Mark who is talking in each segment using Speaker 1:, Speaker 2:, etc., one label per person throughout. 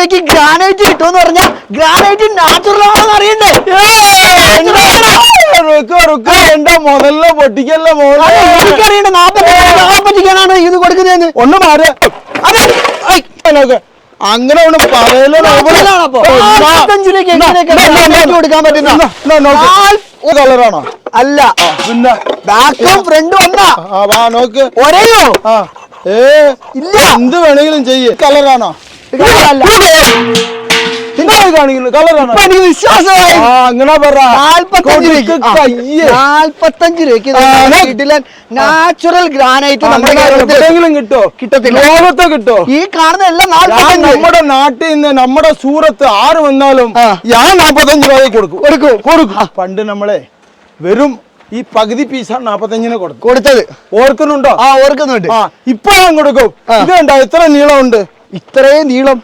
Speaker 1: രൂപയ്ക്ക് ഗ്രാനൈറ്റ് കിട്ടുമെന്ന് പറഞ്ഞാൽ ഗ്രാനൈറ്റ് നാച്ചുറൽ ആണെന്ന് അറിയണ്ടേ?
Speaker 2: എന്റെ മുതലിനെ പൊട്ടിക്കല്ലേ മോനെ,
Speaker 1: എനിക്കറിയണ്ട 40 പറ്റിക്കാനാണ് ഇത് കൊടുക്കുന്നതെന്ന്.
Speaker 2: ഒന്ന് മാറി അങ്ങനെ ഒന്ന്
Speaker 1: പറയലപ്പോ 45 രൂപയ്ക്ക് എങ്ങനെയൊക്കെ കൊടുക്കാൻ പറ്റുന്ന
Speaker 2: കളറാണോ?
Speaker 1: അല്ല,
Speaker 2: പിന്നെ
Speaker 1: ബാക്കും ഫ്രണ്ടും ഒന്നാ.
Speaker 2: നോക്ക്
Speaker 1: ഒരേയോ?
Speaker 2: ഇല്ല, എന്ത് വേണമെങ്കിലും ചെയ്യ്. കളറാണോ? കളറാണോ?
Speaker 1: എനിക്ക് വിശ്വാസമായി.
Speaker 2: അങ്ങനെ പറ.
Speaker 1: 45 രൂപയ്ക്ക് നാച്ചുറൽ ഗ്രാനൈറ്റ് നമ്മുടെ
Speaker 2: കേരളത്തിലെങ്കിലും കിട്ടോ?
Speaker 1: കിട്ടത്തില്ല.
Speaker 2: ലോകത്തെ കിട്ടോ?
Speaker 1: ഈ കാണുന്ന എല്ലാം
Speaker 2: നമ്മുടെ നാട്ടിൽ നിന്ന് നമ്മുടെ സൂറത്ത് ആര് വന്നാലും ഞാൻ 45 രൂപയ്ക്ക് കൊടുക്കും. പണ്ട് നമ്മളെ വെറും ഈ പകുതി പീസാണ് 45 കൊടുത്തത്. ഓർക്കുന്നുണ്ടോ?
Speaker 1: ഓർക്കുന്നുണ്ട്.
Speaker 2: ഇപ്പൊ ഞാൻ കൊടുക്കും. ഇത് കണ്ടോ എത്ര നീളമുണ്ട്?
Speaker 1: ഇത്രയും നീളം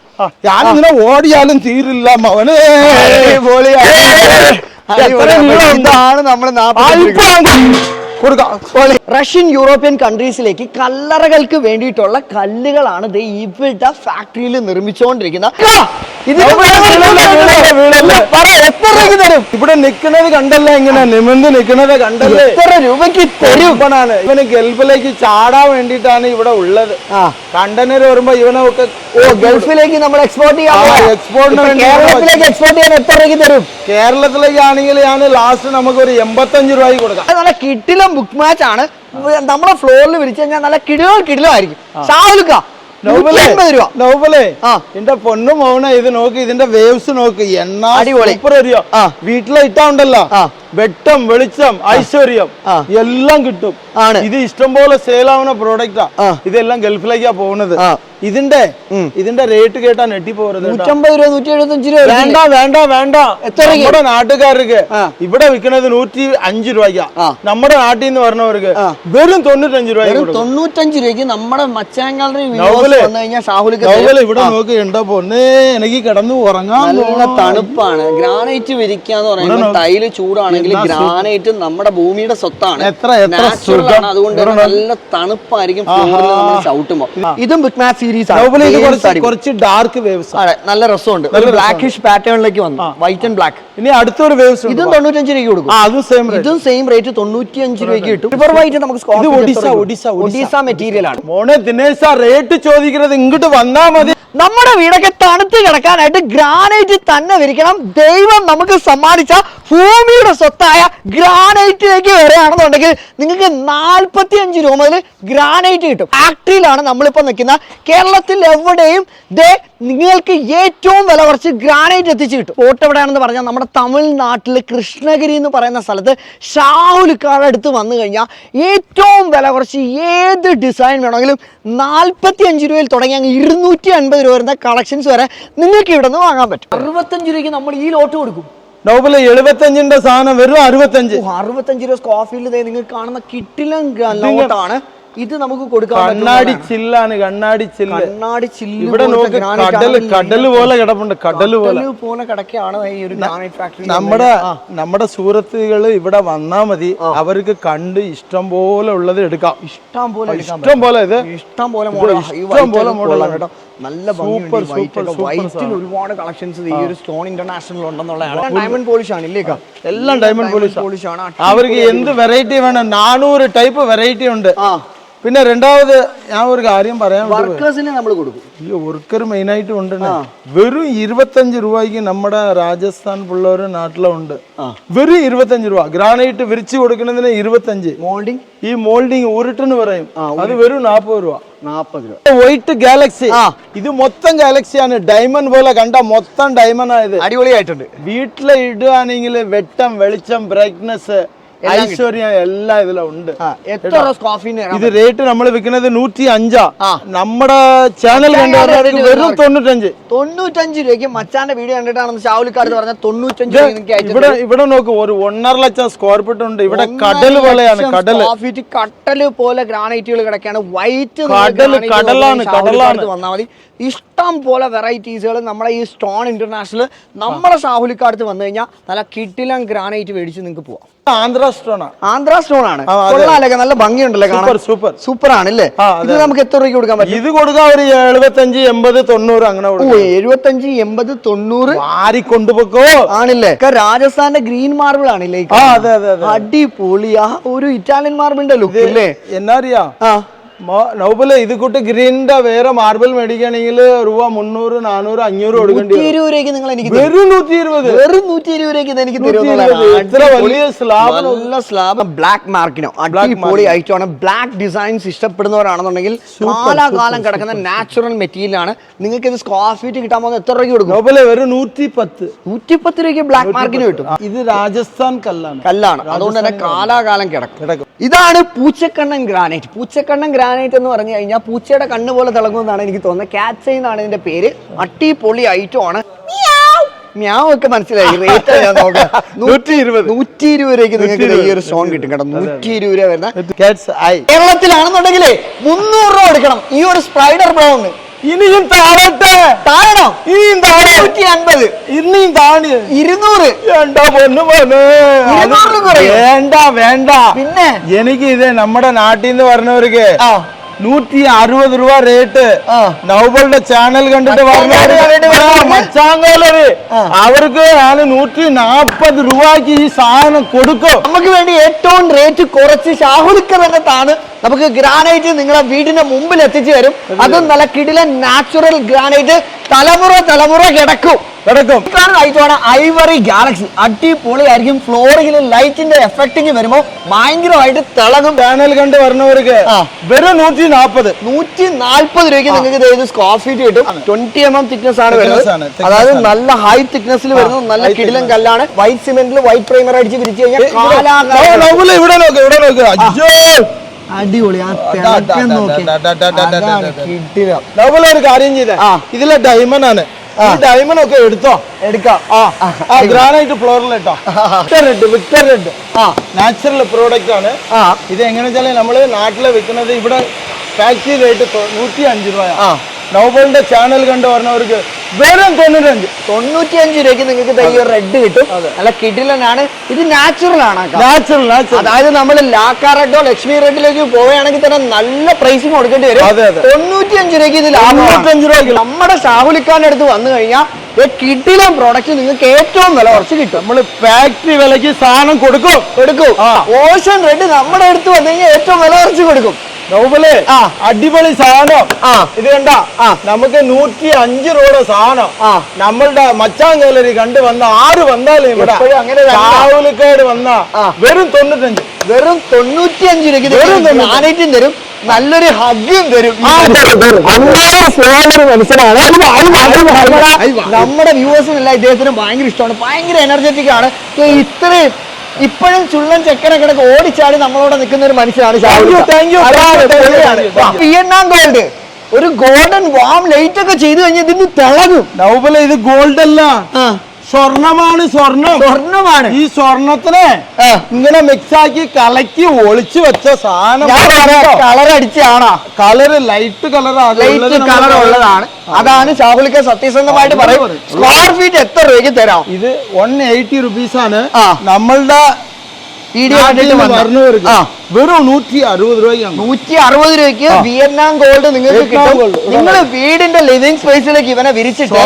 Speaker 2: ഞാനിങ്ങനെ ഓടിയാലും തീരില്ല മവനെ.
Speaker 1: ഇതാണ് നമ്മുടെ റഷ്യൻ യൂറോപ്യൻ കൺട്രീസിലേക്ക് കല്ലറകൾക്ക് വേണ്ടിയിട്ടുള്ള കല്ലുകളാണ് ഇവിടുത്തെ ഫാക്ടറിയിൽ നിർമ്മിച്ചുകൊണ്ടിരിക്കുന്നത്.
Speaker 2: ഇവിടെ നിൽക്കുന്നത് കണ്ടല്ലേ, ഇങ്ങനെ നിമിർന്ന് നിൽക്കുന്നത് കണ്ടല്ലേ?
Speaker 1: എത്ര രൂപയ്ക്ക് തരും?
Speaker 2: ഇവന് ഗൾഫിലേക്ക് ചാടാൻ വേണ്ടിയിട്ടാണ് ഇവിടെ ഉള്ളത്. കണ്ടനർ വരുമ്പോ ഇവനൊക്കെ
Speaker 1: ഗൾഫിലേക്ക് നമ്മൾ എക്സ്പോർട്ട് ചെയ്യാൻ കേരളത്തിലേക്ക് എക്സ്പോർട്ട് ചെയ്യാൻ എത്ര രൂപയ്ക്ക് തരും?
Speaker 2: കേരളത്തിലേക്കാണെങ്കിൽ ഞാൻ ലാസ്റ്റ് നമുക്ക് ഒരു 85 രൂപയ്ക്ക് കൊടുക്കാം.
Speaker 1: നല്ല കിടിലം ബുക്ക് മാച്ച് ആണ്. നമ്മളെ ഫ്ലോറിൽ വിരിച്ചു കഴിഞ്ഞാൽ നല്ല കിടിലായിരിക്കും. ഷാഹുൽക്ക
Speaker 2: എന്റെ പൊന്നു മോനെ, ഇത് നോക്ക്, ഇതിന്റെ വേവ്സ് നോക്ക്, വീട്ടിലെ ഇട്ടാ ഉണ്ടല്ലോ, വെട്ടം വെളിച്ചം ഐശ്വര്യം എല്ലാം കിട്ടും. ഇത് ഇഷ്ടംപോലെ സെയിലാവുന്ന പ്രോഡക്റ്റാ. ഇതെല്ലാം ഗൾഫിലേക്കാ പോകുന്നത്. ഇതിന്റെ റേറ്റ് കേട്ടാ നെട്ടിപ്പോരുത്.
Speaker 1: 150 രൂപ 175 രൂപ.
Speaker 2: വേണ്ട വേണ്ട വേണ്ട. നമ്മുടെ നാട്ടുകാർക്ക് ഇവിടെ വിൽക്കുന്നത് 105 രൂപയ്ക്കാ. നമ്മുടെ നാട്ടിൽ നിന്ന് പറഞ്ഞവർക്ക് വെറും 95 രൂപ.
Speaker 1: 95 രൂപയ്ക്ക് നമ്മുടെ മച്ചാങ്കാലറി
Speaker 2: ഇവിടെ നോക്ക്. എന്റെ പൊന്നെ, എനിക്ക് കിടന്നു ഉറങ്ങാൻ
Speaker 1: തണുപ്പാണ്. ഗ്രാനൈറ്റ് വിരിക്കാന്ന് പറയുന്നത് ടൈല് ചൂടാണെങ്കിൽ ഗ്രാനൈറ്റ് നമ്മുടെ ഭൂമിയുടെ സ്വത്താണ്. അതുകൊണ്ട് നല്ല തണുപ്പായിരിക്കും ചവിട്ടുമ്പോ. ഇതും ബിഗ് മാച്ച് സീരീസ്
Speaker 2: കുറച്ച് ഡാർക്ക് വേവ്സ്,
Speaker 1: നല്ല രസമുണ്ട്. ബ്ലാക്കിഷ് പാറ്റേണിലേക്ക് വന്നു, വൈറ്റ് ആൻഡ് ബ്ലാക്ക്.
Speaker 2: ഇനി അടുത്തൊരു വേവ്സ്
Speaker 1: ഇതും 95 രൂപയ്ക്ക് കൊടുക്കും. ഇതും സെയിം റേറ്റ് 95 രൂപയ്ക്ക് കിട്ടും. റിവർ വൈറ്റ് നമുക്ക് ഒഡീസ മെറ്റീരിയൽ ആണ്.
Speaker 2: മോനെ ദിനേശ, റേറ്റ് ചോദിക്കുന്നത് ഇങ്ങോട്ട് വന്നാ മതി.
Speaker 1: നമ്മുടെ വീടൊക്കെ തണുത്ത് കിടക്കാനായിട്ട് ഗ്രാനൈറ്റ് തന്നെ വിരിക്കണം. ദൈവം നമുക്ക് സമ്മാനിച്ച ഭൂമിയുടെ സ്വത്തായ ഗ്രാനൈറ്റിലേക്ക് വരികയാണെന്നുണ്ടെങ്കിൽ നിങ്ങൾക്ക് 45 രൂപ മുതൽ ഗ്രാനൈറ്റ് കിട്ടും. ഫാക്ടറിയിലാണ് നമ്മളിപ്പോൾ നിൽക്കുന്ന. കേരളത്തിൽ എവിടെയും നിങ്ങൾക്ക് ഏറ്റവും വില കുറച്ച് ഗ്രാനൈറ്റ് എത്തിച്ച് കിട്ടും. ഫോട്ടോ എവിടെയാണെന്ന് പറഞ്ഞാൽ നമ്മുടെ തമിഴ്നാട്ടിൽ കൃഷ്ണഗിരി എന്ന് പറയുന്ന സ്ഥലത്ത് ഷാഹുൽക്കാരുടെ അടുത്ത് വന്നു കഴിഞ്ഞാൽ ഏറ്റവും വില കുറച്ച് ഏത് ഡിസൈൻ വേണമെങ്കിലും 45 രൂപയിൽ തുടങ്ങി 250 രൂപ വരുന്ന കളക്ഷൻസ് വരെ നിങ്ങൾക്ക് ഇവിടെ നിന്ന് വാങ്ങാൻ പറ്റും. 65 രൂപയ്ക്ക് നമ്മൾ ഈ ലോട്ട് കൊടുക്കും.
Speaker 2: 75ന്റെ സാധനം വെറും
Speaker 1: 65 രൂപ കോഫിയിൽ നിങ്ങൾക്ക് കാണുന്ന കിട്ടിലും ലോട്ടാണ്. ഇത് നമുക്ക് കൊടുക്കാം.
Speaker 2: കണ്ണാടി ചില്ലാണ്. ഇവിടെ നോക്ക്, കടല് പോലെ കിടപ്പുണ്ട്. കടല് പോലെ
Speaker 1: കിടക്കുകയാണ് ഈ ഒരു ഗ്രാനൈറ്റ് ഫാക്ടറി.
Speaker 2: നമ്മുടെ സുഹൃത്തുക്കള് ഇവിടെ വന്നാ മതി. അവർക്ക് കണ്ട് ഇഷ്ടം പോലെ ഉള്ളത് എടുക്കാം. ഇഷ്ടം പോലെ
Speaker 1: കേട്ടോ. നല്ല വൈറ്റിൽ ഒരുപാട് കളക്ഷൻസ് ഈ ഒരു സ്റ്റോൺ ഇന്റർനാഷണൽ ഉണ്ടെന്നുള്ളതാണ്. ഡയമണ്ട് പോളിഷ് ആണ് ഇല്ലേക്കാ?
Speaker 2: എല്ലാം ഡയമണ്ട് പോളിഷ് ആണ്. അവർക്ക് എന്ത് വെറൈറ്റി വേണം, 400 ടൈപ്പ് വെറൈറ്റി ഉണ്ട്. പിന്നെ രണ്ടാമത് ഞാൻ ഒരു കാര്യം പറയാം,
Speaker 1: വർക്കേഴ്സിനെ നമ്മൾ കൊടുക്കും.
Speaker 2: ഈ വർക്കർ മെയിൻ ആയിട്ട് ഉണ്ട്. വെറും 25 രൂപയ്ക്ക് നമ്മുടെ രാജസ്ഥാൻ പിള്ളേര് നാട്ടിലുണ്ട്. വെറും 25 രൂപ. ഗ്രാനൈറ്റ് വിരിച്ചു കൊടുക്കുന്നതിന് 25.
Speaker 1: മോൾഡിംഗ്,
Speaker 2: ഈ മോൾഡിംഗ് ഉരുട്ടിന് പറയും, അത് വെറും 40 രൂപ.
Speaker 1: 40 രൂപ.
Speaker 2: വൈറ്റ് ഗാലക്സി, ഇത് മൊത്തം ഗാലക്സിയാണ്. ഡയമണ്ട് പോലെ കണ്ട മൊത്തം ഡയമണ്ട് ആയത്.
Speaker 1: അടിപൊളിയായിട്ടുണ്ട്.
Speaker 2: വീട്ടിലെ ഇടുകയാണെങ്കിൽ വെട്ടം വെളിച്ചം ബ്രൈറ്റ്നെസ് ഐശ്വര്യം എല്ലാം ഇതിലും ഉണ്ട്. ഇത് റേറ്റ് നമ്മൾ വിൽക്കുന്നത് 105. നമ്മുടെ ചാനൽ കണ്ടവർക്ക് വെറും
Speaker 1: 95 രൂപയ്ക്ക്. മച്ചാന്റെ വീഡിയോ കണ്ടിട്ടാണ് ഷാഹുൽക്കാർ പറഞ്ഞ 95
Speaker 2: ഇവിടെ നോക്ക്, ഒരു 1.5 ലക്ഷം സ്ക്വയർ ഫീറ്റ് ഉണ്ട്. ഇവിടെ കടൽ പോലെയാണ്.
Speaker 1: കടല് പോലെ ഗ്രാനൈറ്റുകൾ കിടക്കാണ്. വൈറ്റ്
Speaker 2: കടലാണ്.
Speaker 1: വന്നാൽ മതി. ഇഷ്ടം പോലെ വെറൈറ്റീസുകൾ നമ്മുടെ ഈ സ്റ്റോൺ ഇന്റർനാഷണൽ നമ്മുടെ ഷാഹുൽക്കാർക്ക് വന്നു കഴിഞ്ഞാൽ നല്ല കിടിലം ഗ്രാനൈറ്റ് മേടിച്ച് നിങ്ങൾക്ക് പോവാം.
Speaker 2: ആന്ധ്ര സ്റ്റോൺ
Speaker 1: ആണ്. കൊള്ളാലൊക്കെ നല്ല ഭംഗിയുണ്ടല്ലേ കാണാൻ. സൂപ്പർ ആണല്ലേ. ഇത് നമുക്ക് എത്ര രൂപയ്ക്ക് കൊടുക്കാൻ പറ്റും?
Speaker 2: ഇത് കൊടുക്കാൻ ഒരു 75, 80, 90 അങ്ങനെ.
Speaker 1: 75, 80, 90
Speaker 2: ആരി കൊണ്ടുപോക്കോ
Speaker 1: ആണല്ലേ. രാജസ്ഥാന്റെ ഗ്രീൻ മാർബിൾ ആണല്ലേ. അടിപൊളി. ആ ഒരു ഇറ്റാലിയൻ മാർബിളിന്റെ ലുക്ക് അല്ലേ.
Speaker 2: എന്നാ അറിയാ നൗബല് ഇത് കൂട്ട് ഗ്രീനിന്റെ വേറെ മാർബിൾ മേടിക്കുകയാണെങ്കിൽ രൂപ 300, 400, 500 കൊടുക്കേണ്ടി
Speaker 1: 120 രൂപയ്ക്ക് നിങ്ങൾ എനിക്ക്
Speaker 2: വെറും 120
Speaker 1: രൂപയ്ക്ക് എനിക്ക് സ്ലാബ്. ബ്ലാക്ക് മാർക്കിനോ അടിപൊളി ഐറ്റമാണ്. ബ്ലാക്ക് ഡിസൈൻസ് ഇഷ്ടപ്പെടുന്നവരാണെന്നുണ്ടെങ്കിൽ കാലാകാലം കിടക്കുന്ന നാച്ചുറൽ മെറ്റീരിയൽ ആണ്. നിങ്ങൾക്ക് ഇത് സ്ക്വയർ ഫീറ്റ് കിട്ടാൻ പോകുന്ന എത്ര രൂപയ്ക്ക് കൊടുക്കും?
Speaker 2: നൗബല് വെറും 110
Speaker 1: രൂപയ്ക്ക് ബ്ലാക്ക് മാർക്കിന് കിട്ടും.
Speaker 2: ഇത് രാജസ്ഥാൻ കല്ലാണ്.
Speaker 1: അതുകൊണ്ട് തന്നെ കാലാകാലം കിടക്കും. ഇതാണ് പൂച്ചക്കണ്ണൻ ഗ്രാനൈറ്റ്. പൂച്ചക്കണ്ണൻ ഗ്രാനൈറ്റ് എന്ന് പറഞ്ഞു കഴിഞ്ഞാൽ പൂച്ചയുടെ കണ്ണ് പോലെ തിളങ്ങുമെന്നാണ് എനിക്ക് തോന്നുന്നത്. കാറ്റ്സ് എന്നാണ് ഇതിന്റെ പേര്. അടിപൊളി ഐറ്റം ആണ്. മ്യാവ് ഒക്കെ മനസ്സിലായി. റേറ്റ് ഞാൻ നോക്കാം. 120 രൂപയ്ക്ക് നിങ്ങൾക്ക് ഈ ഒരു സ്റ്റോൺ കിട്ടും കേട്ടോ. 120 രൂപ വരുന്ന. കേരളത്തിലാണെന്നുണ്ടെങ്കിലേ 300 രൂപ എടുക്കണം ഈ ഒരു സ്പൈഡർ ബ്രൗൺ.
Speaker 2: ഇനിയും താഴട്ടെ.
Speaker 1: താഴണോ?
Speaker 2: ഇനിയും
Speaker 1: 150.
Speaker 2: ഇനിയും താഴെ
Speaker 1: 200.
Speaker 2: വേണ്ട.
Speaker 1: പിന്നെ
Speaker 2: എനിക്ക് ഇത് നമ്മുടെ നാട്ടിൽ നിന്ന് പറഞ്ഞവർക്ക് 160 രൂപ റേറ്റ്. നൗബളുടെ ചാനൽ കണ്ടിട്ട് മച്ചാങ്കോലര് അവർക്ക് ഞാൻ 140 രൂപയ്ക്ക് ഈ സാധനം കൊടുക്കും.
Speaker 1: നമുക്ക് വേണ്ടി ഏറ്റവും റേറ്റ് കുറച്ച് ഷാഹുൽക്ക് തന്നെ താണ് നമുക്ക് ഗ്രാനൈറ്റ് നിങ്ങളെ വീടിന്റെ മുമ്പിൽ എത്തിച്ചു തരും. അതും നല്ല കിടിലൻ നാച്ചുറൽ ഗ്രാനൈറ്റ്. തലമുറ കിടക്കും. ഐറ്റമാണ് ഐവറി ഗാലക്സി. അടിപൊളി ആയിരിക്കും. ഫ്ലോറിൽ ലൈറ്റിന്റെ എഫക്റ്റിംഗ് വരുമ്പോ ഭയങ്കരമായിട്ട് തിളങ്ങും.
Speaker 2: ചാനൽ കണ്ട് പറഞ്ഞവർക്ക് വെറും 140
Speaker 1: രൂപയ്ക്ക് നിങ്ങൾക്ക് ഇത് സ്ക്വയർ ഫീറ്റ് കിട്ടും. 20 mm തിക്നെസ് ആണ് വരുന്നത്. അതായത് നല്ല ഹൈ തിക്നെസ്സിൽ വരുന്നത്. നല്ല കിടിലൻ കല്ലാണ്. വൈറ്റ് സിമെന്റിൽ വൈറ്റ് പ്രൈമർ അടിച്ച് വിരിച്ചു കഴിഞ്ഞാൽ
Speaker 2: ഇവിടെ നോക്ക്.
Speaker 1: അടിപൊളി.
Speaker 2: ഒരു കാര്യം ചെയ്തേ, ഇതിലെ ഡയമണ്ട് ആണ്. ഡയമണ്ട് ഒക്കെ എടുക്കാം. ഗ്രാനൈറ്റ് ഫ്ലോറിൽ കേട്ടോ. വിക്ടർ റെഡ് നാച്ചുറൽ പ്രോഡക്റ്റ് ആണ്. ഇത് എങ്ങനെ വെച്ചാൽ നമ്മള് നാട്ടില് വെക്കുന്നത് ഇവിടെ ഫാക്ടറി റേറ്റ് 105 രൂപ. നൗബളിന്റെ ചാനൽ കണ്ട് പറഞ്ഞവർക്ക് വെറും
Speaker 1: 95 രൂപയ്ക്ക് നിങ്ങൾക്ക് ഈ റെഡ് കിട്ടും. നല്ല കിടിലനാണ്. ഇത് നാച്ചുറൽ ആണ്. നാച്ചുറൽ അതായത് നമ്മൾ ലാക്ക റെഡോ ലക്ഷ്മി റെഡിലേക്ക് പോവുകയാണെങ്കിൽ തന്നെ നല്ല പ്രൈസിങ് കൊടുക്കേണ്ടി വരും. 95 രൂപയ്ക്ക് ഇത് ലാഭം. നമ്മുടെ ഷാഹുലിഖാന്റെ അടുത്ത് വന്നു കഴിഞ്ഞാൽ കിടിലൻ പ്രോഡക്റ്റ് നിങ്ങൾക്ക് ഏറ്റവും വില കുറച്ച് കിട്ടും.
Speaker 2: നമ്മൾ ഫാക്ടറി വിലക്ക് സാധനം കൊടുക്കും.
Speaker 1: ഓഷൻ റെഡ് നമ്മുടെ അടുത്ത് വന്നു കഴിഞ്ഞാൽ ഏറ്റവും വില കുറച്ച് കൊടുക്കും.
Speaker 2: നൗബല് അടിപൊളി സാധനം. ഇത് കണ്ട നമുക്ക് 105 രൂപയുടെ സാധനം നമ്മളുടെ മച്ചാൻ ഗാലറി കണ്ടു വന്ന ആര് വന്നാലും ഇവിടെ ഷാഹുലിഖാട് വന്ന വെറും 95
Speaker 1: രൂപയ്ക്ക് നാനേറ്റും തരും. നല്ലൊരു ഹഗ്ഗും തരും. നമ്മുടെ വ്യൂവേഴ്സിനല്ല ഇദ്ദേഹത്തിന് ഭയങ്കര ഇഷ്ടമാണ്. ഭയങ്കര എനർജറ്റിക് ആണ്. ഇത്രയും ഇപ്പോഴും ചുള്ളൻ ചെക്കനെ കിടക്ക് ഓടിച്ചാടി നമ്മളോട് നിൽക്കുന്ന ഒരു മനുഷ്യനാണ്. വിയറ്റ്നാം ഗോൾഡ് ഒരു ഗോൾഡൻ വാം ലൈറ്റ് ഒക്കെ ചെയ്തു കഴിഞ്ഞാൽ ഇതിന് തിളങ്ങും.
Speaker 2: നൗബല ഇത് ഗോൾഡ് അല്ല, സ്വർണമാണ്. ഈ സ്വർണത്തിനെ ഇങ്ങനെ മിക്സ് ആക്കി കലക്കി ഒളിച്ചു വെച്ച സാധനം.
Speaker 1: കളർ അടിച്ചാണോ?
Speaker 2: കളറ് ലൈറ്റ്
Speaker 1: കളർ ഉള്ളതാണ്. അതാണ് ഷാഹുലിഖ സത്യസന്ധമായിട്ട് പറയും. സ്ക്വയർ ഫീറ്റ് എത്ര രൂപയ്ക്ക് തരാം?
Speaker 2: ഇത് 180 റുപ്പീസാണ്. നമ്മളുടെ
Speaker 1: വീഡിയോ
Speaker 2: വെറും 160 രൂപയ്ക്കാണ്.
Speaker 1: 160 രൂപയ്ക്ക് വിയറ്റ്നാം ഗോൾഡ് നിങ്ങൾക്ക് കിട്ടും. നിങ്ങൾ വീടിന്റെ ലിവിംഗ് സ്പേസിലേക്ക് ഇവനെ വിരിച്ചിട്ട്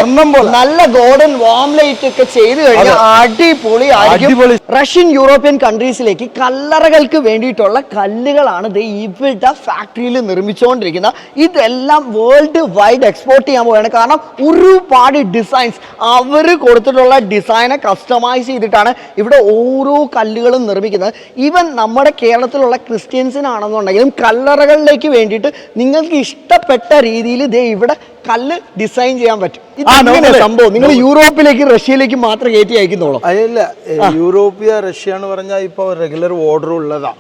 Speaker 1: നല്ല ഗോൾഡൻ വാം ലൈറ്റ് ഒക്കെ ചെയ്ത് കഴിഞ്ഞാൽ അടിപൊളി ആയിരിക്കും. റഷ്യൻ യൂറോപ്യൻ കൺട്രീസിലേക്ക് കല്ലറകൾക്ക് വേണ്ടിയിട്ടുള്ള കല്ലുകളാണ് ഇവിടുത്തെ ഫാക്ടറിയിൽ നിർമ്മിച്ചുകൊണ്ടിരിക്കുന്നത്. ഇതെല്ലാം വേൾഡ് വൈഡ് എക്സ്പോർട്ട് ചെയ്യാൻ പോവുകയാണ്. കാരണം ഒരുപാട് ഡിസൈൻസ് അവർ കൊടുത്തിട്ടുള്ള ഡിസൈനെ കസ്റ്റമൈസ് ചെയ്തിട്ടാണ് ഇവിടെ ഓരോ കല്ലുകളും നിർമ്മിക്കുന്നത്. ഈവൻ നമ്മുടെ കേരളത്തിലുള്ള ക്രിസ്ത്യൻസിനാണെന്നുണ്ടെങ്കിലും കല്ലറകളിലേക്ക് വേണ്ടിയിട്ട് നിങ്ങൾക്ക് ഇഷ്ടപ്പെട്ട രീതിയിൽ ഇവിടെ കല്ല് ഡിസൈൻ ചെയ്യാൻ പറ്റും. സംഭവം നിങ്ങൾ യൂറോപ്പിലേക്ക് റഷ്യയിലേക്ക് മാത്രം കയറ്റി അയക്കുന്നോളൂ.
Speaker 2: അതല്ല, യൂറോപ്യ റഷ്യ എന്ന് പറഞ്ഞാൽ ഇപ്പൊ റെഗുലർ ഓർഡർ ഉള്ളതാണ്.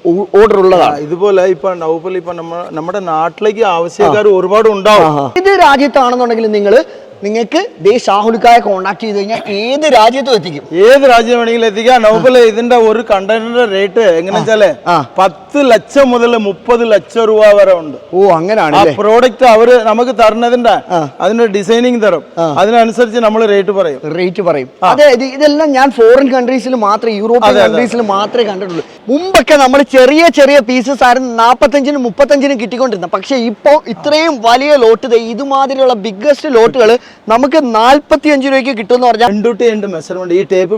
Speaker 2: ഇതുപോലെ ഇപ്പൊ നൗബൽ ഇപ്പൊ നമ്മുടെ നാട്ടിലേക്ക് ആവശ്യക്കാർ ഒരുപാട് ഉണ്ടാവും.
Speaker 1: ഇത് രാജ്യത്താണെന്നുണ്ടെങ്കിൽ നിങ്ങൾ നിങ്ങൾക്ക് ദേ ഷാഹുൽക്കായെ കോൺടാക്ട് ചെയ്ത് കഴിഞ്ഞാൽ ഏത് രാജ്യത്തും എത്തിക്കും.
Speaker 2: ഏത് രാജ്യം വേണമെങ്കിലും എത്തിക്കാം. നൗഫല് ഇതിന്റെ ഒരു കണ്ടെയ്നറിന്റെ റേറ്റ് എങ്ങനെ വെച്ചാലേ 10 ലക്ഷം മുതൽ 30 ലക്ഷം രൂപ വരെ ഉണ്ട്.
Speaker 1: ഓ അങ്ങനെയാണ്.
Speaker 2: ആ പ്രോഡക്റ്റ് അവര് നമുക്ക് തരുന്നതിന്റെ അതിന്റെ ഡിസൈനിങ് തരും, അതിനനുസരിച്ച് നമ്മൾ റേറ്റ് പറയും. അതെ, ഇതെല്ലാം ഞാൻ ഫോറിൻ കൺട്രീസിൽ മാത്രമേ, യൂറോപ്യൻ കൺട്രീസിൽ മാത്രമേ കണ്ടിട്ടുള്ളൂ. മുമ്പൊക്കെ നമ്മൾ ചെറിയ ചെറിയ പീസസ് ആയിരുന്നു 45-നും 35-നും കിട്ടിക്കൊണ്ടിരുന്നത്. പക്ഷെ ഇപ്പോൾ ഇത്രയും വലിയ ലോട്ട്, ഇതുമാതിരിയുള്ള ബിഗ്ഗസ്റ്റ് ലോട്ടുകൾ നമുക്ക് 45 രൂപയ്ക്ക് കിട്ടുമെന്ന് പറഞ്ഞാൽ 2 മെഷർമെന്റ്. ഈ ടേപ്പ്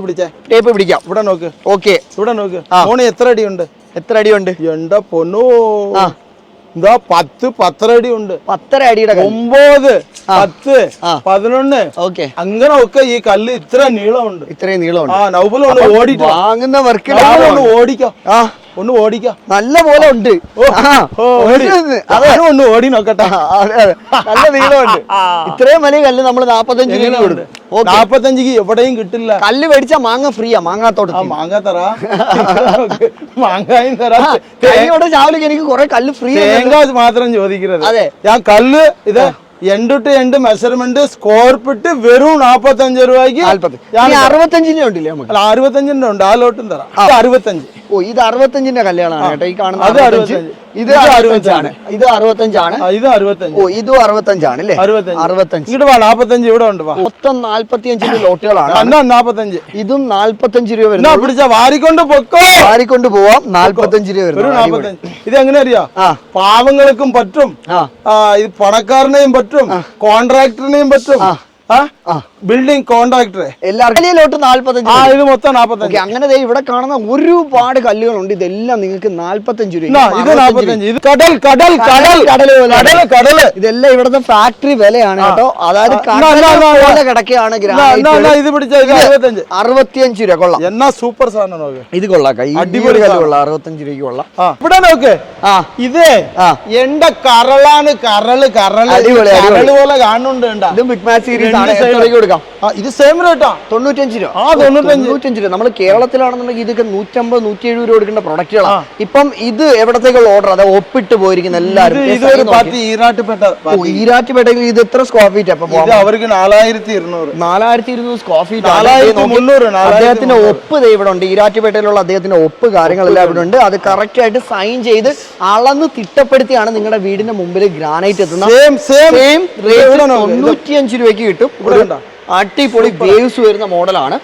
Speaker 1: പിടിക്കാം.
Speaker 2: ഇവിടെ നോക്ക്.
Speaker 1: ഓക്കെ,
Speaker 2: ഇവിടെ നോക്ക്. ഫോണ് എത്ര അടിയുണ്ട്? എന്റെ പൊന്നോ, എന്താ 10 അടി ഉണ്ട്.
Speaker 1: 10 അടിയുടെ
Speaker 2: 9, 10, 11.
Speaker 1: ഓക്കെ,
Speaker 2: അങ്ങനെ ഒക്കെ ഈ കല്ല് ഇത്രയും നീളമുണ്ട്. ആ നൗഫൽ ഓടിക്കാം.
Speaker 1: വാങ്ങുന്നവർക്ക്
Speaker 2: ഒന്ന് ഓടിക്കാം.
Speaker 1: നല്ല പോലെ ഉണ്ട്.
Speaker 2: ഒന്ന് ഓടി നോക്കട്ടെ.
Speaker 1: നല്ല നീളമുണ്ട്. ഇത്രയും വലിയ കല്ല് നമ്മൾ 45 രൂപ കൊടുക്കും.
Speaker 2: 45 എവിടെയും കിട്ടില്ല.
Speaker 1: കല്ല് മേടിച്ചാ മാങ്ങ ഫ്രീയാ. മാങ്ങാത്തോട്ട്
Speaker 2: മാങ്ങ തരാ, മാങ്ങായും തരാ.
Speaker 1: രാവിലെ എനിക്ക് കുറെ കല്ല് ഫ്രീ.
Speaker 2: തേങ്ങ മാത്രം ചോദിക്കരുത്.
Speaker 1: അതെ,
Speaker 2: ഞാൻ കല്ല് ഇത് 2 മെഷർമെന്റ് സ്ക്വയർ ഫീറ്റ് വെറും 45 രൂപയ്ക്ക്.
Speaker 1: 65 ഉണ്ടല്ലേ?
Speaker 2: 65 ഉണ്ട്. ആ ലോട്ടും തരാം. 65.
Speaker 1: ഓ, ഇത് 65 കല്യാണമാണ് കേട്ടോ. ഈ കാണുന്നത്
Speaker 2: ഇത് 65.
Speaker 1: ഇത് 65. ഇത് 65.
Speaker 2: ഇത് 65.
Speaker 1: ഓ, ഇതും 65 അല്ലേ? 65.
Speaker 2: ഇങ്ങോട്ട് വാ. 45 ഇവിടെ ഉണ്ട്.
Speaker 1: മൊത്തം 45 ലോട്ടുകളാണ്.
Speaker 2: 45.
Speaker 1: ഇതും 45 രൂപ വരുന്നു.
Speaker 2: പിടിച്ച വാരിക്കൊണ്ട് പൊക്കോ.
Speaker 1: വാരിക്കൊണ്ട് പോവാം. 45 രൂപ വരുന്നു.
Speaker 2: 45. ഇത് എങ്ങനെ അറിയാം? പാവങ്ങൾക്കും പറ്റും, ഇത് പണക്കാരനെയും പറ്റും, കോൺട്രാക്ടറിനെയും പറ്റും. ബിൽഡിംഗ് കോൺട്രാക്ടറെ
Speaker 1: എല്ലാവർക്കും ലോട്ട് 45.
Speaker 2: ഇത് മൊത്തം 45.
Speaker 1: അങ്ങനെ ഇവിടെ കാണുന്ന ഒരുപാട് കല്ലുകളുണ്ട്. ഇതെല്ലാം നിങ്ങൾക്ക് 45 രൂപ.
Speaker 2: ഇത് 45. ഇത് കടൽ.
Speaker 1: ഇതെല്ലാം ഇവിടുത്തെ ഫാക്ടറി വിലയാണ് കേട്ടോ. അതായത് കിടക്കുകയാണ്.
Speaker 2: ഇത് പിടിച്ച
Speaker 1: 65 രൂപ. കൊള്ളാം.
Speaker 2: എന്നാ സൂപ്പർ സാധനം നോക്ക്.
Speaker 1: ഇത് കൊള്ളാം. അടിപൊളി കല്ലുള്ള 65 രൂപയ്ക്ക് കൊള്ളാം.
Speaker 2: ഇവിടെ നോക്ക്. ഇത് എന്റെ കരളാണ്. കരള് പോലെ കാണുന്നുണ്ട്.
Speaker 1: ഇത് ബിഗ് മാച്ച് സീരീസ് ആണ്. കൊടുക്കാം.
Speaker 2: ഇത് സെയിം റേറ്റാ.
Speaker 1: 95 രൂപ.
Speaker 2: 95
Speaker 1: രൂപ. നമ്മൾ കേരളത്തിലാണെന്നുണ്ടെങ്കിൽ ഇതൊക്കെ 150, 170 രൂപ കൊടുക്കേണ്ട പ്രൊഡക്റ്റുകളാണ്. ഇപ്പം ഇത് എവിടത്തേക്കുള്ള ഓർഡർ? അത് ഒപ്പിട്ട് പോയിരിക്കുന്ന എല്ലാവരും. ഈരാറ്റുപേട്ടയിൽ ഇത് എത്ര സ്ക്വയർ ഫീറ്റ്? അപ്പൊ
Speaker 2: അവർക്ക് 4200
Speaker 1: സ്ക്വയർ ഫീറ്റ്.
Speaker 2: 4300.
Speaker 1: അദ്ദേഹത്തിന്റെ ഒപ്പ് ഇവിടെ ഉണ്ട്. ഈരാറ്റുപേട്ടയിലുള്ള അദ്ദേഹത്തിന്റെ ഒപ്പ് കാര്യങ്ങളെല്ലാം ഇവിടെ ഉണ്ട്. അത് കറക്റ്റ് ആയിട്ട് സൈൻ ചെയ്ത് അളന്ന് തിട്ടപ്പെടുത്തിയാണ് നിങ്ങളുടെ വീടിന്റെ മുമ്പിൽ ഗ്രാനൈറ്റ് എത്തുന്നത്. 95 രൂപയ്ക്ക് കിട്ടും. അടിപൊളി വേവ്സ് വരുന്ന മോഡലാണ്.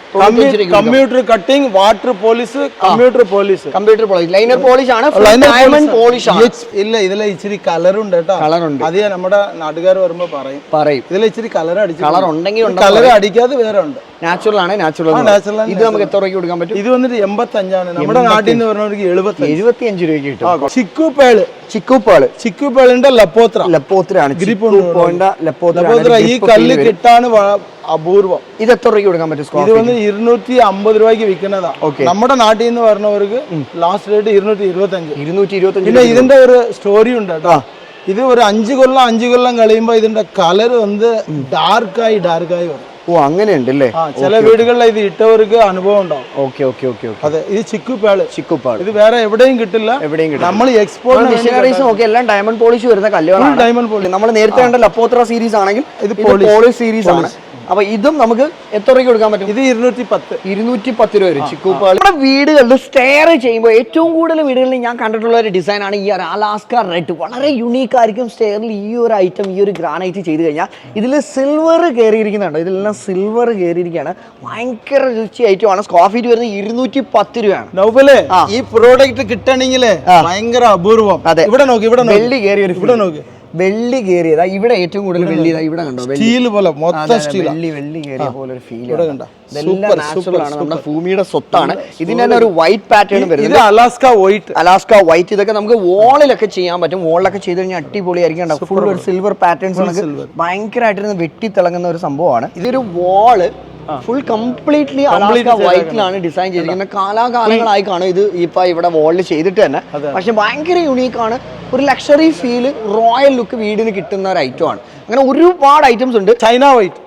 Speaker 2: Computer cutting, water polish, computer polish,
Speaker 1: liner polish ആണ്. ഡയമണ്ട് പോളിഷ് ആണ്.
Speaker 2: ഇല്ല, ഇതിലെ ഇച്ചിരി കളർ ഉണ്ട് കേട്ടോ. അത് നമ്മുടെ നാട്ടുകാർ വരുമ്പോ പറയും ഇതിൽ ഇച്ചിരി കളർ
Speaker 1: ഉണ്ടെങ്കിൽ
Speaker 2: കളർ അടിക്കാതെ വേറെ ഉണ്ട്.
Speaker 1: നാച്ചുറൽ ആണ്. ഇത് നമുക്ക് എത്ര രൂപയ്ക്ക് കൊടുക്കാൻ പറ്റും?
Speaker 2: ഇത് വന്നിട്ട് 85 നമ്മുടെ നാട്ടിൽ നിന്ന് പറഞ്ഞവർക്ക്
Speaker 1: 75 രൂപയ്ക്ക് കിട്ടും.
Speaker 2: ചിക്കുപേളിന്റെ ലപ്പോത്രയാണ്. ഈ കല്ല് കിട്ടാണ് അപൂർവം.
Speaker 1: ഇത് എത്ര രൂപയ്ക്ക് കൊടുക്കാൻ പറ്റും?
Speaker 2: ഇത് വന്ന് 250 രൂപയ്ക്ക് വിൽക്കുന്നതാ. നമ്മുടെ നാട്ടിൽ നിന്ന് പറഞ്ഞവർക്ക് ലാസ്റ്റ് റേറ്റ് 225. പിന്നെ ഇതിന്റെ ഒരു സ്റ്റോറി ഉണ്ട് കേട്ടോ. ഇത് ഒരു 5 കൊല്ലം കഴിയുമ്പോ ഇതിന്റെ കളർ വന്ന് ഡാർക്കായി വരും.
Speaker 1: ഓ, അങ്ങനെയുണ്ടല്ലേ?
Speaker 2: ചില വീടുകളിൽ ഇത് ഇട്ടവർക്ക് അനുഭവം ഉണ്ടാവും.
Speaker 1: ഓക്കെ.
Speaker 2: അതെ, ഇത് ചിക്കുപാള്. ഇത് വേറെ എവിടെയും കിട്ടില്ല. നമ്മൾ എക്സ്പോർട്ട്
Speaker 1: മിഷനറീസും ഒക്കെ എല്ലാം ഡയമണ്ട് പോളിഷ് വരുന്ന കല്ലുകളാണ്.
Speaker 2: Diamond polish.
Speaker 1: നമ്മൾ നേരത്തെ കണ്ട ലപ്പോത്ര സീരീസ് ആണെങ്കിൽ ഇത് പോളിഷ് സീരീസ് ആണ്. അപ്പൊ ഇതും നമുക്ക് എത്ര രൂപയ്ക്ക് കൊടുക്കാൻ പറ്റും?
Speaker 2: ഇത് 210
Speaker 1: രൂപ വരും. ചിക്കുപാള്. നമ്മുടെ വീടുകളിൽ സ്റ്റെയർ ചെയ്യുമ്പോൾ ഏറ്റവും കൂടുതൽ വീടുകളിൽ ഞാൻ കണ്ടിട്ടുള്ള ഒരു ഡിസൈൻ ആണ് ഈ ഒരു അലാസ്ക റെഡ്. വളരെ യുണീക്ക് ആയിരിക്കും സ്റ്റെയറിൽ ഈ ഒരു ഐറ്റം, ഈ ഒരു ഗ്രാനൈറ്റ് ചെയ്ത് കഴിഞ്ഞാൽ. ഇതിൽ സിൽവർ കയറിയിരിക്കുന്നുണ്ട്. ഇതിലെല്ലാം സിൽവർ കയറിയിരിക്കുകയാണ്. ഭയങ്കര രുചി ഐറ്റം ആണ്. സ്ക്വയർ ഫീറ്റ് വരുന്നത് 210 രൂപയാണ്.
Speaker 2: നൗഫലേ, ഈ പ്രോഡക്റ്റ് കിട്ടണമെങ്കിൽ ഭയങ്കര അപൂർവം.
Speaker 1: അതെ,
Speaker 2: ഇവിടെ നോക്കി.
Speaker 1: വെള്ളി കയറിയ ഇവിടെ നോക്കി. വെള്ളി കയറിയതാ ഇവിടെ ഏറ്റവും കൂടുതൽ വെള്ളി. ഇവിടെ കണ്ടോ?
Speaker 2: സ്റ്റീൽ പോലെ മൊത്തം സ്റ്റീൽ.
Speaker 1: വെള്ളി കയറിയ പോലെ ഒരു ഫീൽ. ഇതെല്ലാം നാച്ചുറൽ ആണ്. നമ്മുടെ ഭൂമിയുടെ സ്വത്താണ്. ഇതിന് തന്നെ ഒരു വൈറ്റ് പാറ്റേൺ വരുന്നത്. Alaska white. ഇതൊക്കെ നമുക്ക് വോളിലൊക്കെ ചെയ്യാൻ പറ്റും. വോളിലൊക്കെ ചെയ്ത് കഴിഞ്ഞാൽ അടിപൊളിയായിരിക്കും. ഫുൾ ഒരു സിൽവർ പാറ്റേൺസ് ഭയങ്കരമായിട്ട് വെട്ടിത്തിളങ്ങുന്ന ഒരു സംഭവമാണ്. ഇതൊരു വാള് ഫുൾ കംപ്ലീറ്റ്ലി അലാസ്ക വൈറ്റിലാണ് ഡിസൈൻ ചെയ്തിരിക്കുന്നത്. കാലാകാലങ്ങളായി കാണും ഇത് ഇപ്പൊ ഇവിടെ വോളിൽ ചെയ്തിട്ട് തന്നെ. പക്ഷെ ഭയങ്കര യുണീക്ക് ആണ്. ഒരു ലക്ഷറി ഫീല്, റോയൽ ലുക്ക് വീടിന് കിട്ടുന്ന ഒരു ഐറ്റം ആണ്. അങ്ങനെ ഒരുപാട് ഐറ്റംസ് ഉണ്ട്.
Speaker 2: ചൈന വൈറ്റ്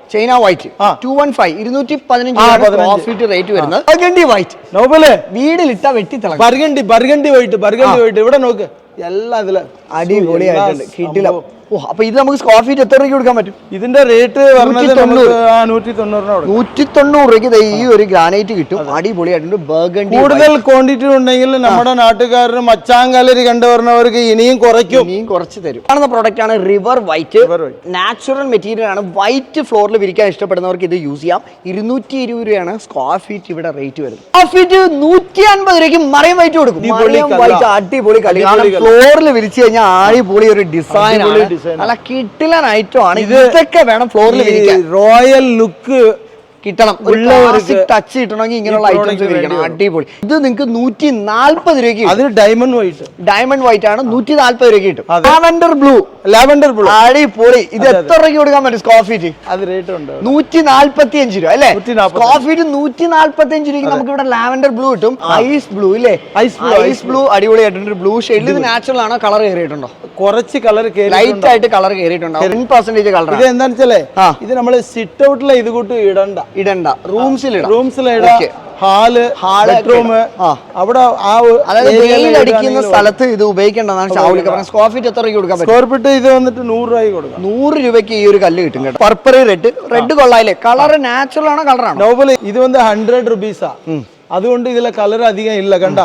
Speaker 1: 215 റേറ്റ് വരുന്നത്. Burgundy white.
Speaker 2: നോബലെ
Speaker 1: വീടിലിട്ട വെട്ടിത്തിളങ്ങും.
Speaker 2: Burgundy white. ഇവിടെ നോക്ക്. എല്ലാം ഇതില്
Speaker 1: അടിപൊളിയായിട്ടുണ്ട്, കിട്ടില്ല. ഓ, അപ്പൊ ഇത് നമുക്ക് സ്ക്വയർ ഫീറ്റ് എത്ര രൂപയ്ക്ക് കൊടുക്കാൻ പറ്റും?
Speaker 2: ഇതിന്റെ റേറ്റ് 190
Speaker 1: രൂപയ്ക്ക് ഈ ഒരു ഗ്രാനൈറ്റ് കിട്ടും. അടിപൊളിയായിട്ടുണ്ട്. ബർഗണ്ടി
Speaker 2: കൂടുതൽ ക്വാണ്ടിറ്റി ഉണ്ടെങ്കിൽ നമ്മുടെ നാട്ടുകാരുടെ മച്ചാങ്കാലരി കണ്ടുവരുന്നവർക്ക് ഇനിയും കുറച്ച് തരും.
Speaker 1: കാണുന്ന പ്രോഡക്റ്റ് ആണ് റിവർ വൈറ്റ്. നാച്ചുറൽ മെറ്റീരിയൽ ആണ്. വൈറ്റ് ഫ്ലോറിൽ വിരിക്കാൻ ഇഷ്ടപ്പെടുന്നവർക്ക് ഇത് യൂസ് ചെയ്യാം. 220 രൂപയാണ് സ്ക്വയർ ഫീറ്റ് ഇവിടെ റേറ്റ് വരുന്നത്. സ്ക്വയർ ഫീറ്റ് 150 രൂപയ്ക്ക് മറിയം വൈറ്റ് കൊടുക്കും. അടിപൊളി കളി. ഫ്ലോറിൽ വിരിച്ചു കഴിഞ്ഞാൽ അടിപൊളി ഒരു ഡിസൈൻ ആണ്. നല്ല കിട്ടിലൻ ഐറ്റം ആണ്. ഇതൊക്കെ വേണം ഫ്ലോറിൽ വിരിക്കാൻ.
Speaker 2: റോയൽ ലുക്ക്
Speaker 1: കിട്ടണം, ടച്ച് കിട്ടണമെങ്കിൽ ഇങ്ങനെയുള്ള ഐറ്റംസ് വിരിക്കണം. അടിപൊളി. ഇത് നിങ്ങൾക്ക് 140 രൂപയ്ക്ക്.
Speaker 2: അത് ഡയമണ്ട്
Speaker 1: വൈറ്റ് ആണ്. 140 രൂപയ്ക്ക് കിട്ടും. ലാവൻഡർ ബ്ലൂ അടിപൊളി. ഇത് എത്ര രൂപയ്ക്ക് കൊടുക്കാൻ പറ്റും സ്ക്വയർ ഫീറ്റ്?
Speaker 2: അത് റേറ്റ് ഉണ്ട്
Speaker 1: 145 രൂപ അല്ലേ? സ്ക്വയർ ഫീറ്റ് 145 രൂപയ്ക്ക് നമുക്ക് ഇവിടെ ലാവൻഡർ ബ്ലൂ കിട്ടും. ഐസ് ബ്ലൂ ഇല്ലേ? ഐസ് ബ്ലൂ അടിപൊളിയായിട്ടുണ്ട്. ബ്ലൂ ഷെയ്ഡിൽ. ഇത് നാച്ചുറൽ ആണോ? കളർ കയറിയിട്ടുണ്ടോ?
Speaker 2: കുറച്ച് കളർ
Speaker 1: ലൈറ്റ് ആയിട്ട് കളർ കയറിയിട്ടുണ്ടോ? 10% കളർ.
Speaker 2: ഇത് എന്താണെന്ന് വെച്ചാലേ, ഇത് നമ്മള് സിറ്റ് ഔട്ടിലെ ഇത് കൂട്ട് ഇടണ്ട, റൂംസിലിടാം. ഹാള്, ബെഡ്റൂം, അവിടെ
Speaker 1: വെയിലടിക്കുന്ന സ്ഥലത്ത് ഇത് ഉപയോഗിക്കേണ്ടതാണ് ഷാവുൽ പറഞ്ഞത്. സ്ക്വയർ ഫീറ്റ് എത്ര രൂപ കൊടുക്കാൻ പറ്റും?
Speaker 2: സ്ക്വയർ ഫീറ്റ് ഇത് വന്നിട്ട് 100 രൂപയ്ക്ക് കൊടുക്കാം.
Speaker 1: 100 രൂപയ്ക്ക് ഈ ഒരു കല്ല് കിട്ടും കേട്ടോ. പർപ്പിൾ റെഡ് കൊള്ളായില്ലേ? കളർ നാച്ചുറൽ ആണോ കളറാണോ?
Speaker 2: നോർമലി ഇത് വന്ന് 100 റുപ്പീസാ. അതുകൊണ്ട് ഇതിലെ കളർ അധികം ഇല്ല. കണ്ട,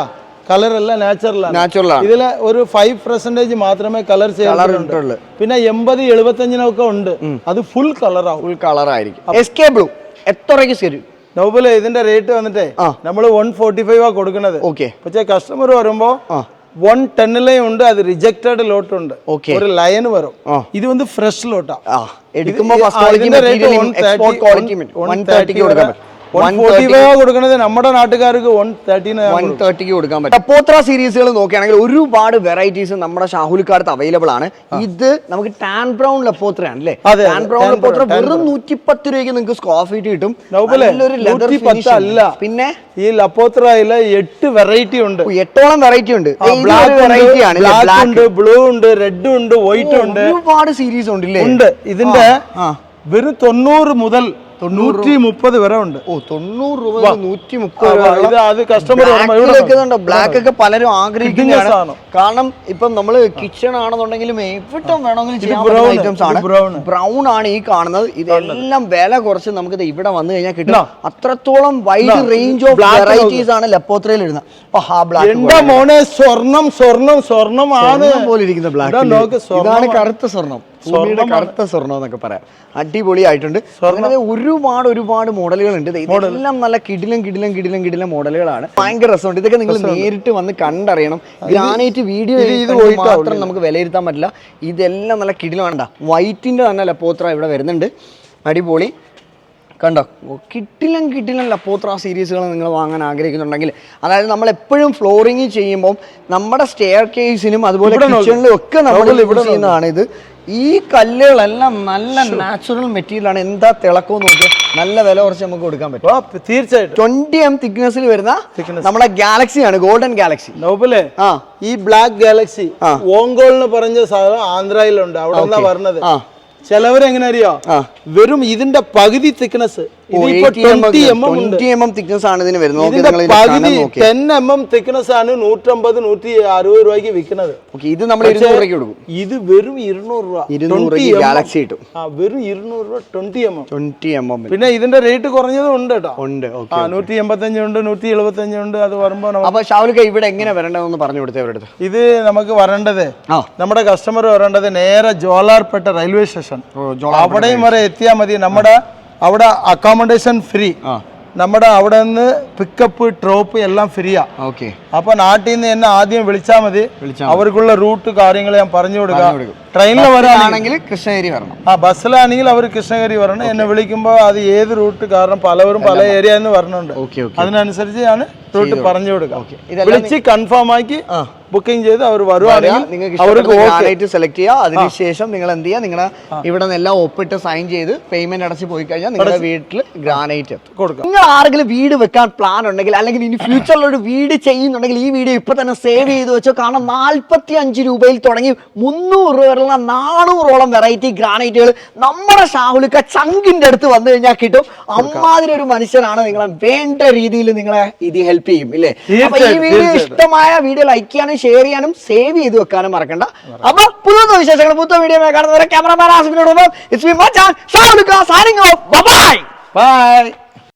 Speaker 2: കളർ അല്ല, നാച്ചുറൽ ആണ്. ഇതിലെ ഒരു 5% മാത്രമേ കളർ ചെയ്യുന്നുള്ളൂ. പിന്നെ 80-75 ഉണ്ട്. അത് ഫുൾ കളറായിരിക്കും.
Speaker 1: എസ്കേ ബ്ലൂ എത്ര രൂപയ്ക്ക് ശരി?
Speaker 2: നോബല് ഇതിന്റെ റേറ്റ് വന്നിട്ടേ നമ്മള് 145 കൊടുക്കുന്നത്. പക്ഷേ കസ്റ്റമർ വരുമ്പോ 110 ഉണ്ട്. അത് റിജക്റ്റഡ് ലോട്ട് ഉണ്ട്. ഒരു ലൈൻ വരും. ഇത് വന്ന് ഫ്രഷ് ലോട്ടാ.
Speaker 1: എടുക്കുമ്പോ 130 കൊടുക്കാൻ പറ്റും.
Speaker 2: 145 കൊടുക്കുന്നത് നമ്മുടെ നാട്ടുകാർക്ക് 130
Speaker 1: കൊടുക്കാൻ പറ്റും. ലപ്പോത്ര സീരീസുകൾ നോക്കുകയാണെങ്കിൽ ഒരുപാട് വെറൈറ്റീസ് നമ്മുടെ ഷാഹുൽക്കാർക്ക് അവൈലബിൾ ആണ്. ഇത് നമുക്ക് ടാൻ ബ്രൗൺ ലപ്പോത്രയാണ് അല്ലേ? ടാൻ ബ്രൗൺ ലപ്പോത്ര വെറും 110 രൂപയ്ക്ക് നിങ്ങൾക്ക് സ്ക്വയർ ഫീറ്റ് കിട്ടും.
Speaker 2: അല്ല, പിന്നെ ഈ ലപ്പോത്രയില് 8 വെറൈറ്റി ഉണ്ട്.
Speaker 1: 8ഓളം വെറൈറ്റി ഉണ്ട്.
Speaker 2: ബ്ലൂ ഉണ്ട്, റെഡ് ഉണ്ട്, വൈറ്റ് ഉണ്ട്.
Speaker 1: ഒരുപാട് സീരീസ് ഉണ്ട്.
Speaker 2: ഇതിന്റെ വെറും 90 മുതൽ 130 വരെ ഉണ്ട്.
Speaker 1: 90 രൂപ 130.
Speaker 2: അത് കസ്റ്റമർ
Speaker 1: ബ്ലാക്ക് ഒക്കെ പലരും ആഗ്രഹിക്കുന്നതാണ്. കാരണം ഇപ്പം നമ്മള് കിച്ചൺ ആണെന്നുണ്ടെങ്കിലും എവിടം വേണമെങ്കിലും ചെയ്യാൻ ഐറ്റംസ് ആണ്. ബ്രൗൺ ആണ് ഈ കാണുന്നത്. ഇതെല്ലാം വില കുറച്ച് നമുക്ക് ഇവിടെ വന്നു കഴിഞ്ഞാൽ കിട്ടും. അത്രത്തോളം വൈഡ് റേഞ്ച് ഓഫ് വെറൈറ്റീസ് ആണ് ലപ്പോത്രയിൽ ഇടുന്നത്.
Speaker 2: സ്വർണ്ണം
Speaker 1: പോലെ ഇരിക്കുന്ന ബ്ലാക്ക്. ഇതാണ് കറുത്ത സ്വർണ്ണം. കറുത്ത സ്വർണ്ണം എന്നൊക്കെ പറയാം. അടിപൊളിയായിട്ടുണ്ട്. അങ്ങനെ ഒരുപാട് മോഡലുകൾ ഉണ്ട്. ഇതെല്ലാം നല്ല കിടിലം മോഡലുകളാണ്. ഭയങ്കര രസമുണ്ട്. ഇതൊക്കെ നിങ്ങൾ നേരിട്ട് വന്ന് കണ്ടറിയണം. ഗ്രാനൈറ്റ് വീഡിയോ മാത്രം നമുക്ക് വിലയിരുത്താൻ പറ്റില്ല. ഇതെല്ലാം നല്ല കിടിലമാണ്. വൈറ്റിന്റെ തന്നെ ലപ്പോത്ര ഇവിടെ വരുന്നുണ്ട്. അടിപൊളി. കണ്ടോ, കിട്ടിലും ലപ്പോത്ര സീരീസുകൾ നിങ്ങൾ വാങ്ങാൻ ആഗ്രഹിക്കുന്നുണ്ടെങ്കിൽ, അതായത് നമ്മൾ എപ്പോഴും ഫ്ലോറിങ് ചെയ്യുമ്പോൾ നമ്മുടെ സ്റ്റെയർ കേസിനും അതുപോലെ കിച്ചണിലും ഒക്കെ നമ്മൾ ഇവിടെ ചെയ്യുന്നതാണ് ഇത്. ഈ കല്ലുകളെല്ലാം നല്ല നാച്ചുറൽ മെറ്റീരിയൽ ആണ്. എന്താ തിളക്കം നോക്കിയാൽ നല്ല വില കുറച്ച് നമുക്ക് കൊടുക്കാൻ പറ്റും.
Speaker 2: തീർച്ചയായിട്ടും
Speaker 1: 20 mm തിക്നെസ്സിൽ വരുന്ന നമ്മുടെ ഗാലക്സി ആണ്, ഗോൾഡൻ ഗാലക്സി.
Speaker 2: ഈ ബ്ലാക്ക് ഗാലക്സി ഓങ്കോൾ എന്ന് പറഞ്ഞ സാധനം ആന്ധ്രയിലുണ്ട്. അവിടെ പറഞ്ഞത് ചിലവരെങ്ങനെ അറിയോ, വെറും ഇതിന്റെ പകുതി തിക്നെസ് 20 mm
Speaker 1: തിക്നെസ് ആണ് ഇതിന് വരുന്നത്.
Speaker 2: ഇതിന്റെ പകുതി 10 mm തിക്നെസ് ആണ് 150-160 രൂപയ്ക്ക് വിൽക്കുന്നത്.
Speaker 1: ഇത് നമ്മൾ 200 രൂപയ്ക്ക് കൊടുക്കും.
Speaker 2: ഇത് വെറും 200 രൂപ.
Speaker 1: 200 ഗാലക്സി കിട്ടും.
Speaker 2: വെറും 200 രൂപ 20 mm.
Speaker 1: 20 mm.
Speaker 2: പിന്നെ ഇതിന്റെ റേറ്റ് കുറഞ്ഞതും ഉണ്ട് കേട്ടോ.
Speaker 1: 185
Speaker 2: ഉണ്ട്, 175 ഉണ്ട്. അത് വരുമ്പോ
Speaker 1: അപ്പൊ ഷാവുൽക്ക ഇവിടെ എങ്ങനെ വരേണ്ടതെന്ന് പറഞ്ഞു കൊടുത്തേ അവരുടെ.
Speaker 2: ഇത് നമുക്ക് വരേണ്ടത്, നമ്മുടെ കസ്റ്റമർ വരേണ്ടത് നേരെ ജോലാർപേട്ട റെയിൽവേ സ്റ്റേഷൻ. അവിടെയും വരെ എത്തിയാൽ മതി. നമ്മുടെ അവിടെ അക്കോമഡേഷൻ ഫ്രീ. നമ്മുടെ അവിടെ നിന്ന് പിക്കപ്പ് ഡ്രോപ്പ് എല്ലാം ഫ്രീയാ. അപ്പൊ നാട്ടിൽ നിന്ന് എന്നെ ആദ്യം വിളിച്ചാൽ മതി. അവർക്കുള്ള റൂട്ട് കാര്യങ്ങൾ ഞാൻ പറഞ്ഞു കൊടുക്കാം. ട്രെയിനിൽ വരാണെങ്കിൽ
Speaker 1: കൃഷ്ണഗിരി വരണം.
Speaker 2: ബസ്സിലാണെങ്കിൽ അവർ കൃഷ്ണഗിരി വരണം. എന്നെ വിളിക്കുമ്പോൾ അത് ഏത് റൂട്ട്, കാരണം പലവരും പല ഏരിയ എന്ന് പറഞ്ഞുണ്ട്. അതിനനുസരിച്ച് ഞാൻ റൂട്ട് പറഞ്ഞു കൊടുക്കാം. വിളിച്ച് കൺഫേം ആക്കി ബുക്കിംഗ് ചെയ്ത് അവർ വരുവാണെങ്കിൽ അവർക്ക്
Speaker 1: സെലക്ട് ചെയ്യുക. അതിനുശേഷം നിങ്ങൾ എന്ത് ചെയ്യുക, നിങ്ങളെ ഇവിടെ നിന്ന് എല്ലാം ഒപ്പിട്ട് സൈൻ ചെയ്ത് പേയ്മെന്റ് അടച്ച് പോയി കഴിഞ്ഞാൽ നിങ്ങളുടെ വീട്ടിൽ ഗ്രാനൈറ്റ് കൊടുക്കാം. നിങ്ങൾ ആരെങ്കിലും വീട് വെക്കാൻ പ്ലാൻ ഉണ്ടെങ്കിൽ, അല്ലെങ്കിൽ ഇനി ഫ്യൂച്ചറിൽ ഒരു വീട് ചെയ്യുന്നുണ്ടെങ്കിൽ ഈ വീഡിയോ ഇപ്പൊ തന്നെ സേവ് ചെയ്ത് വെച്ചോ. കാരണം 45 രൂപയിൽ തുടങ്ങി 300 രൂപ വരെ ആയിട്ടുള്ള 400ഓളം വെറൈറ്റി ഗ്രാനൈറ്റുകൾ നമ്മുടെ ഷാഹുലിക്ക ചങ്കിന്റെ അടുത്ത് വന്നു കഴിഞ്ഞാൽ കിട്ടും. അമ്മാതിരി ഒരു മനുഷ്യനാണ്. നിങ്ങളെ വേണ്ട രീതിയിൽ നിങ്ങളെ ഇത് ഹെൽപ്പ് ചെയ്യും ഇല്ലേ? അപ്പൊ ഈ വീഡിയോ ഇഷ്ടമായ വീഡിയോ ലൈക്ക് ചെയ്യാനും ഷെയർ ചെയ്യാനും സേവ് ചെയ്ത് വെക്കാനും മറക്കണ്ട. അപ്പൊ പുതിയ വിശേഷങ്ങൾ പുതിയ വീഡിയോ കാണുന്നവരെ cameraman ആസിഫിനോടൊപ്പം it's me Machan ഷാഹുലിക്ക signing off. By.